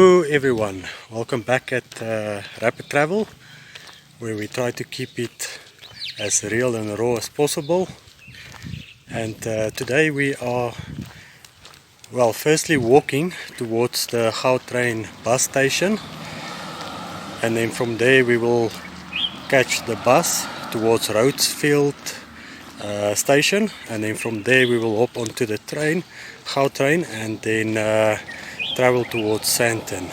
Hello everyone, welcome back at RAPPatTRAVEL, where we try to keep it as real and raw as possible. And today we are, well, firstly walking towards the Gautrain bus station, and then from there we will catch the bus towards Rhodesfield station, and then from there we will hop onto the train, Gautrain, and then travel towards Sandton.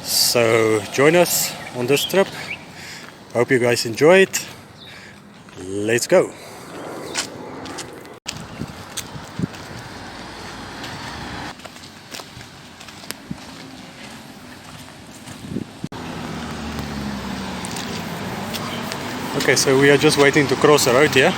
So join us on this trip. Hope you guys enjoy it. Let's go. Okay, so we are just waiting to cross the road here.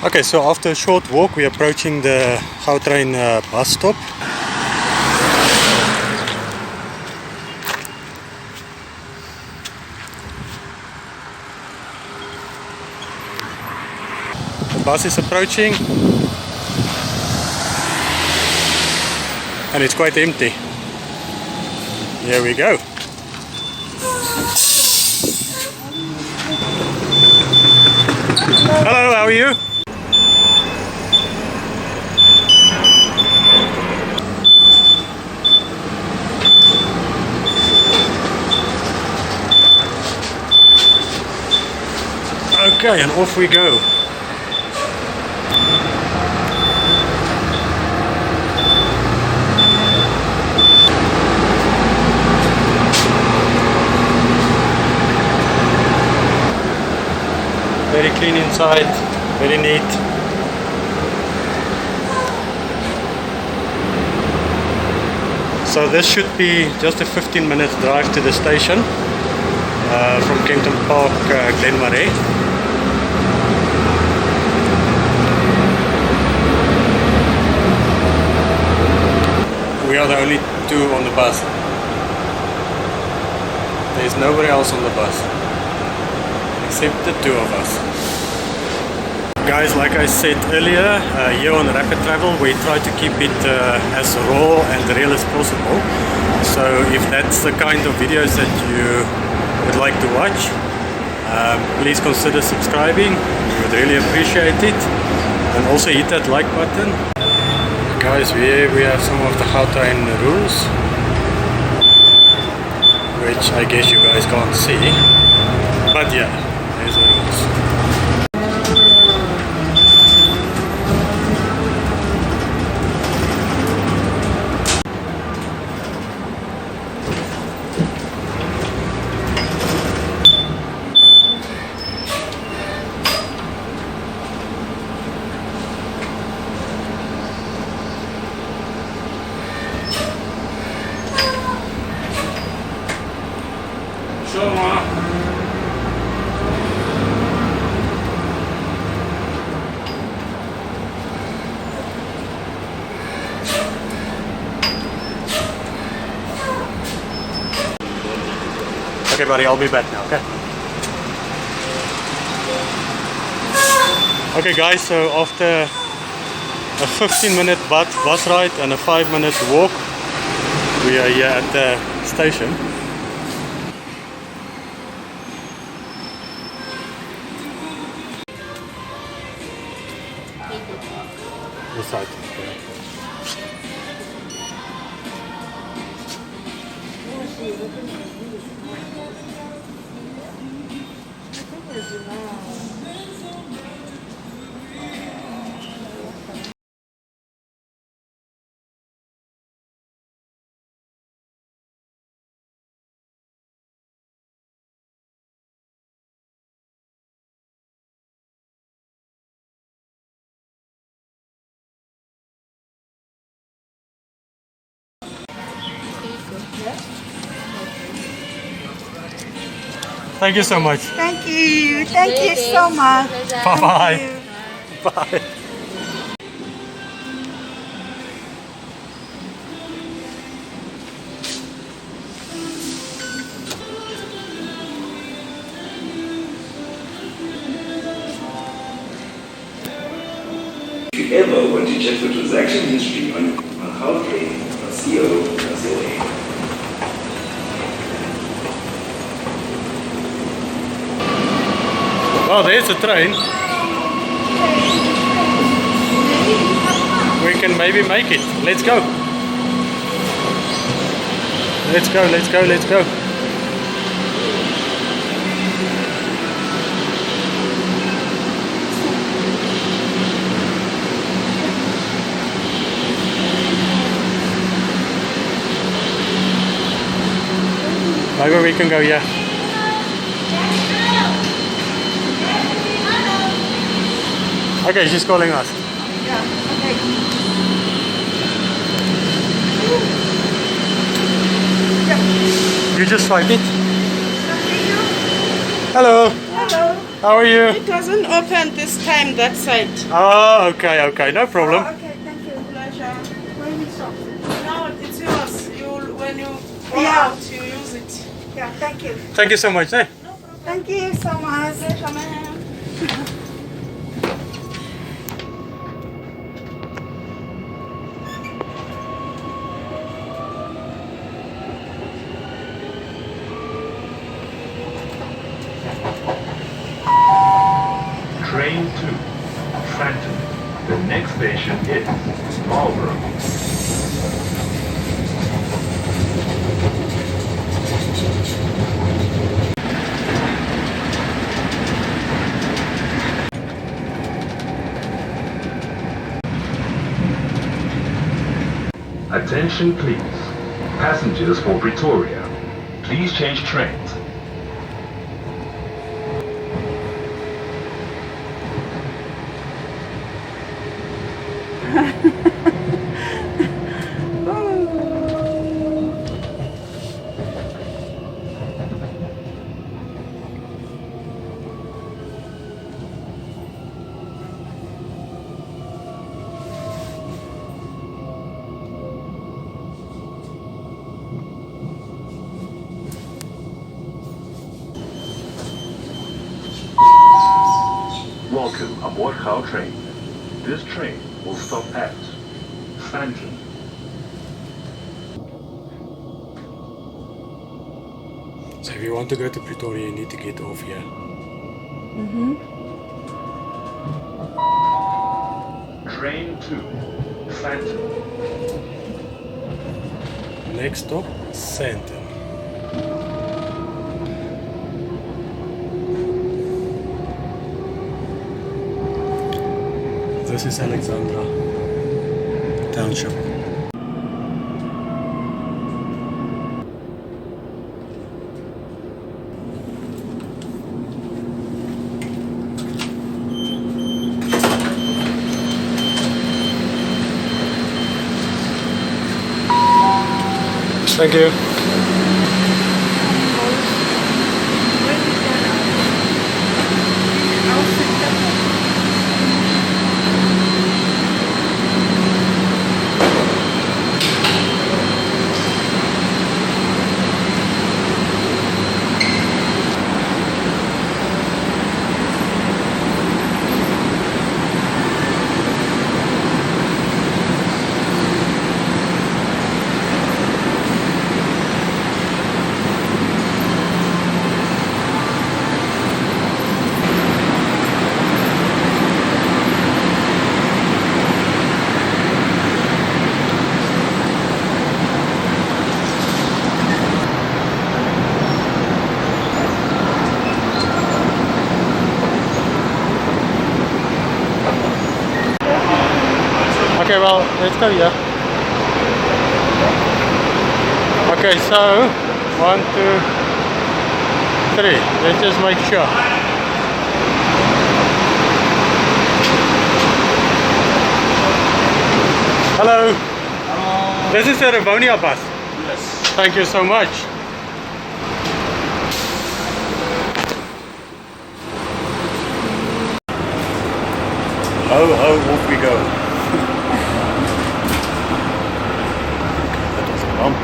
Okay, so after a short walk we are approaching the Gautrain bus stop. The bus is approaching and it's quite empty. Here we go. Hello, how are you? Okay, and off we go. Very clean inside, very neat. So this should be just a 15-minute drive to the station from Kempton Park, Glen Marais. We are the only two on the bus. There's nobody else on the bus except the two of us. Guys, like I said earlier, here on RAPPatTRAVEL we try to keep it as raw and real as possible. So if that's the kind of videos that you would like to watch, please consider subscribing. We would really appreciate it. And also hit that like button. Guys, here we have some of the Gautrain rules, which I guess you guys can't see, but yeah, there's the rules. Okay buddy, I'll be back now, okay? Okay guys, so after a 15-minute bus ride and a 5-minute walk, we are here at the station. This side. Thank you so much. Thank you. Thank you so much. Bye-bye. Thank you. Bye. If you ever want to check the transaction history on Gautrain.co.za. Oh, there's a train. We can maybe make it. Let's go. Let's go, let's go, let's go. Maybe we can go here. Okay, she's calling us. Yeah, okay. You just swipe it. Hello. Hello. How are you? It doesn't open this time, that side. Oh, okay, okay, no problem. Oh, okay, thank you. Pleasure. Where is it from? No, it's yours. When you go Yeah. out, you use it. Yeah, thank you. Thank you so much. Eh? Thank you so much. Pleasure, ma'am. Train 2, Sandton. The next station is Marlborough. Attention please. Passengers for Pretoria, please change trains. Welcome aboard Gautrain. This train will stop at Sandton. So if you want to go to Pretoria, you need to get off here. Train 2, Sandton. Next stop, Sandton. This is Alexandra Township. Thank you. Okay, well, let's go here. Okay, so 1, 2, 3. Let's just make sure. Hello. Hello. This is a Rivonia bus. Yes. Thank you so much. Ho ho, off we go. That was a bump.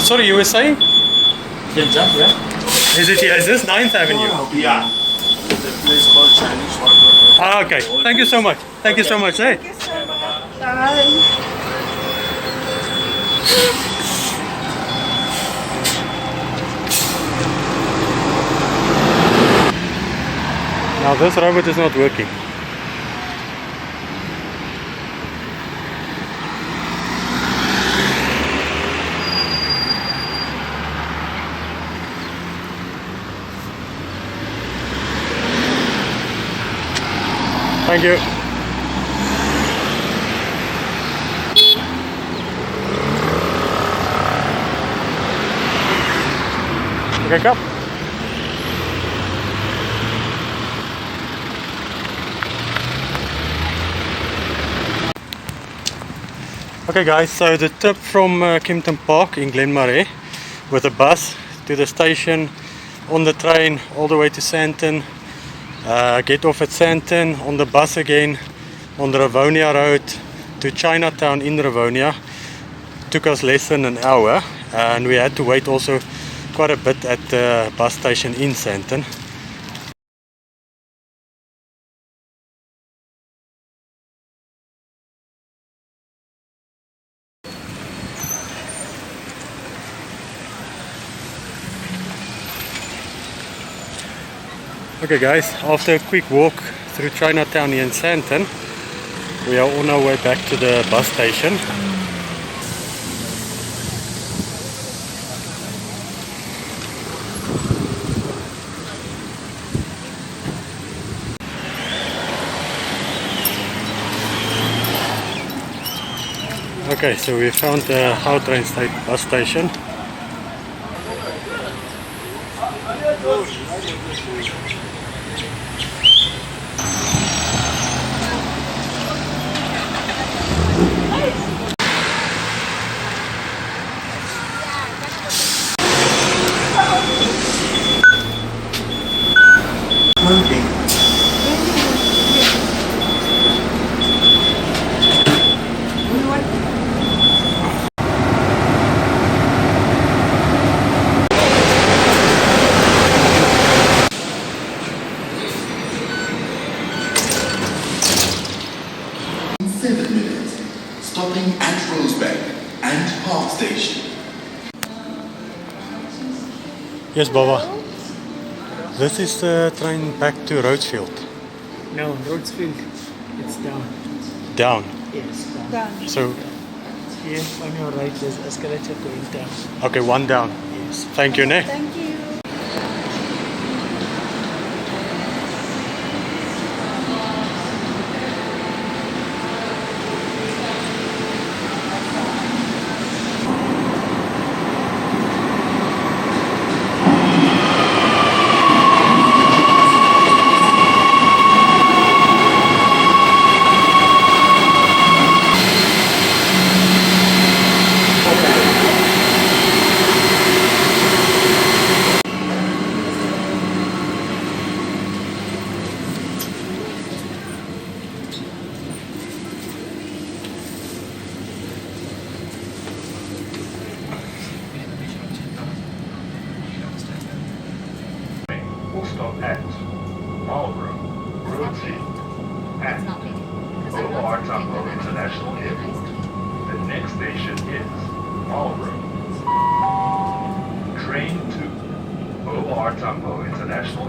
Sorry, you were saying? Can jump, yeah? Is it here? Is this 9th Avenue? Yeah. The place called Chinese Water. Ah, okay. Thank you so much. Thank you so much. Hey. Bye. Now this robot is not working. Thank you. Okay, come. Okay guys, so the trip from Kempton Park in Glen Marais with a bus to the station, on the train all the way to Sandton, get off at Sandton, on the bus again on the Rivonia road to Chinatown in Rivonia. Took us less than an hour, and we had to wait also quite a bit at the bus station in Sandton. Okay guys, after a quick walk through Chinatown here in Sandton, we are on our way back to the bus station. Okay, so we found the Gautrain bus station. Stopping at Rhodesfield and Park Station. Yes, Baba. This is the train back to Rhodesfield. No, Rhodesfield. It's down. Down. Yes, down. So, Here on your right there's escalator going down. okay, one down. Yes. Thank you, Ne. Thank you. Will stop at Marlborough, Rhodesfield, and O.R. Tambo International Airport. The next station is Marlborough. Train to O.R. Tambo International.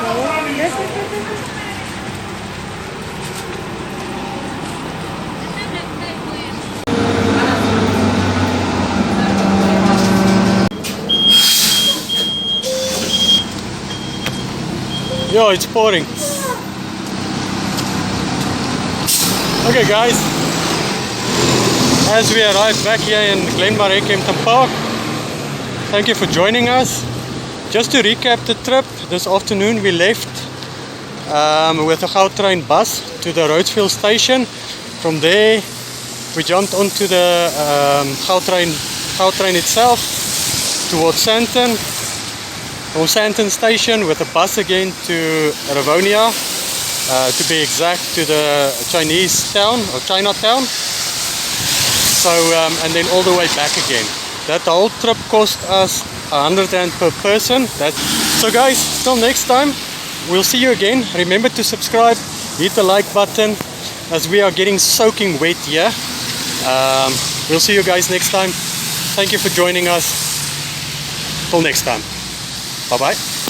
Okay. Yo, it's pouring. Okay guys, as we arrive back here in Glen Marais, Kempton Park, thank you for joining us. Just to recap the trip, this afternoon we left with a Gautrain bus to the Rhodesfield station. From there we jumped onto the Gautrain itself towards Sandton. From Sandton station with a bus again to Rivonia, to be exact, to the Chinese town or Chinatown. So and then all the way back again. That whole trip cost us 100 rand per person. So guys, till next time, we'll see you again. Remember to subscribe, hit the like button, as we are getting soaking wet here. We'll see you guys next time. Thank you for joining us. Till next time. Bye bye.